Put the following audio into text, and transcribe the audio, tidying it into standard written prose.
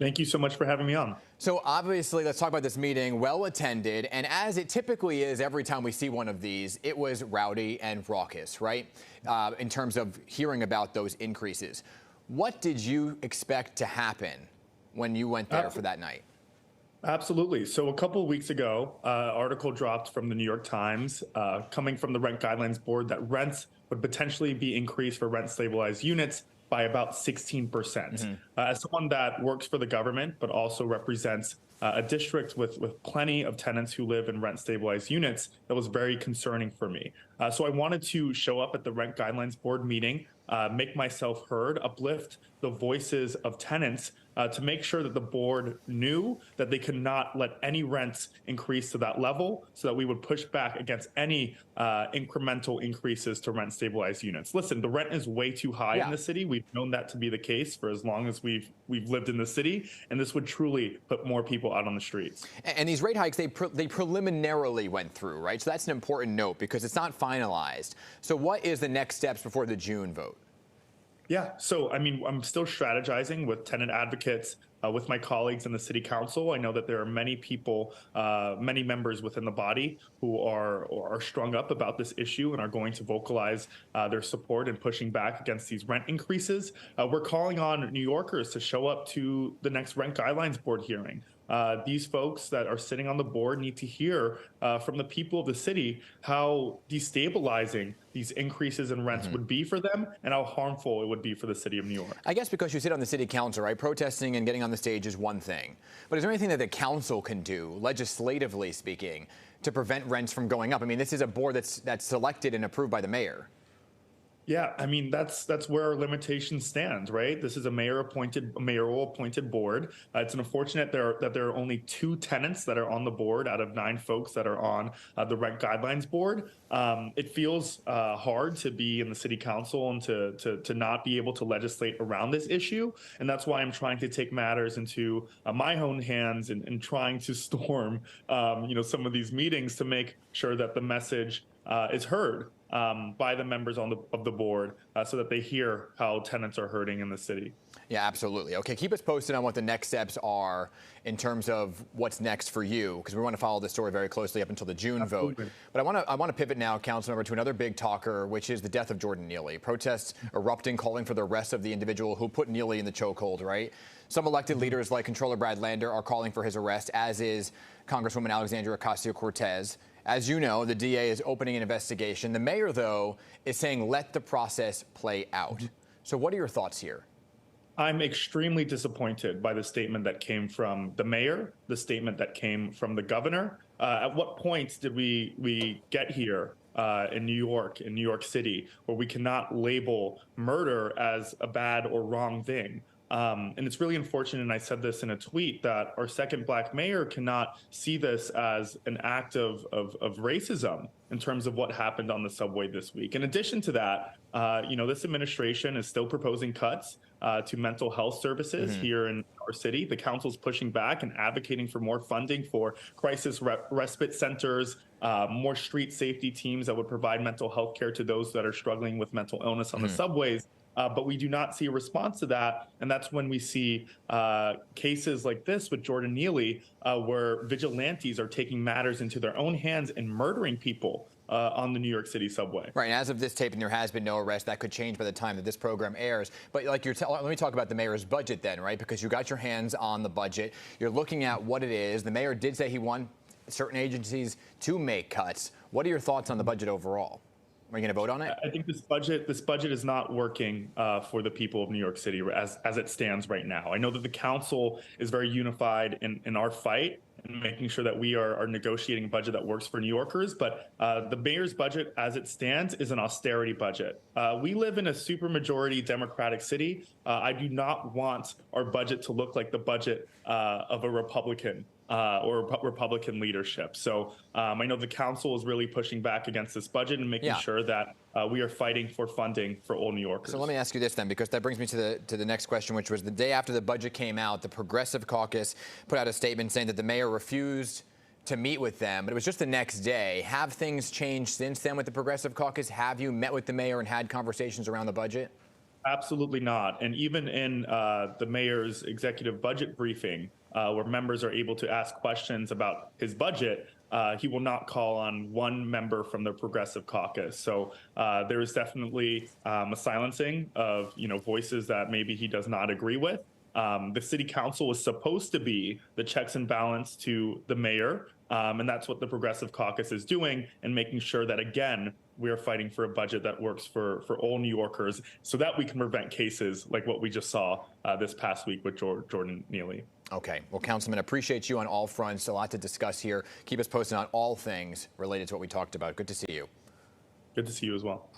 Thank you so much for having me on. So obviously, let's talk about this meeting, well attended, and as it typically is every time we see one of these, it was rowdy and raucous, right? In terms of hearing about those increases. What did you expect to happen when you went there for that night? Absolutely. So a couple of weeks ago, article dropped from the New York Times coming from the Rent Guidelines Board that rents would potentially be increased for rent stabilized units by about 16%. As someone that works for the government, but also represents a district with plenty of tenants who live in rent stabilized units, that was very concerning for me. So I wanted to show up at the Rent Guidelines Board meeting, make myself heard, uplift the voices of tenants to make sure that the board knew that they could not let any rents increase to that level, so that we would push back against any incremental increases to rent stabilized units. Listen, the rent is way too high in the city. We've known that to be the case for as long as we've lived in the city, and this would truly put more people out on the streets. And these rate hikes, they preliminarily went through, right? So that's an important note because it's not finalized. So what is the next steps before the June vote? Yeah, so I mean, I'm still strategizing with tenant advocates, with my colleagues in the city council. I know that there are many people, many members within the body who are strung up about this issue and are going to vocalize their support and pushing back against these rent increases. We're calling on New Yorkers to show up to the next Rent Guidelines Board hearing. These folks that are sitting on the board need to hear from the people of the city how destabilizing these increases in rents would be for them and how harmful it would be for the city of New York. I guess because you sit on the city council, right? Protesting and getting on the stage is one thing. But is there anything that the council can do, legislatively speaking, to prevent rents from going up? I mean, this is a board that's selected and approved by the mayor. Yeah, I mean, that's where our limitations stand, right? This is a mayoral appointed board. It's unfortunate that there are only 2 tenants that are on the board out of 9 folks that are on the Rent Guidelines Board. It feels hard to be in the city council and to not be able to legislate around this issue. And that's why I'm trying to take matters into my own hands and trying to storm, some of these meetings to make sure that the message is heard by the members of the board so that they hear how tenants are hurting in the city. Yeah, absolutely. Okay, keep us posted on what the next steps are in terms of what's next for you, because we want to follow this story very closely up until the June vote. But I want to pivot now, Councilmember, to another big talker, which is the death of Jordan Neely. Protests erupting, calling for the arrest of the individual who put Neely in the chokehold, right? Some elected leaders like Controller Brad Lander are calling for his arrest, as is Congresswoman Alexandria Ocasio-Cortez. As you know, the DA is opening an investigation. The mayor, though, is saying let the process play out. So what are your thoughts here? I'm extremely disappointed by the statement that came from the mayor, the statement that came from the governor. At what point did we get here in New York City, where we cannot label murder as a bad or wrong thing? And it's really unfortunate, and I said this in a tweet, that our second black mayor cannot see this as an act of racism in terms of what happened on the subway this week. In addition to that, this administration is still proposing cuts to mental health services here in our city. The council's pushing back and advocating for more funding for crisis respite centers, more street safety teams that would provide mental health care to those that are struggling with mental illness on the subways. But we do not see a response to that. And that's when we see cases like this with Jordan Neely, where vigilantes are taking matters into their own hands and murdering people on the New York City subway. Right. And as of this tape, and there has been no arrest. That could change by the time that this program airs. But like let me talk about the mayor's budget then, right? Because you got your hands on the budget. You're looking at what it is. The mayor did say he wants certain agencies to make cuts. What are your thoughts on the budget overall? Are you going to vote on it? I think this budget is not working for the people of New York City as it stands right now. I know that the council is very unified in our fight and making sure that we are negotiating a budget that works for New Yorkers. But the mayor's budget as it stands is an austerity budget. We live in a supermajority Democratic city. I do not want our budget to look like the budget of a Republican or Republican leadership. So I know the council is really pushing back against this budget and making sure that we are fighting for funding for all New Yorkers. So let me ask you this then, because that brings me to the next question, which was the day after the budget came out, the Progressive Caucus put out a statement saying that the mayor refused to meet with them, but it was just the next day. Have things changed since then with the Progressive Caucus? Have you met with the mayor and had conversations around the budget? Absolutely not. And even in the mayor's executive budget briefing, where members are able to ask questions about his budget, he will not call on one member from the Progressive Caucus. So there is definitely a silencing of voices that maybe he does not agree with. The city council was supposed to be the checks and balance to the mayor, and that's what the Progressive Caucus is doing, and making sure that, again, we are fighting for a budget that works for all New Yorkers so that we can prevent cases like what we just saw this past week with Jordan Neely. Okay. Well, Councilman, appreciate you on all fronts. A lot to discuss here. Keep us posted on all things related to what we talked about. Good to see you. Good to see you as well.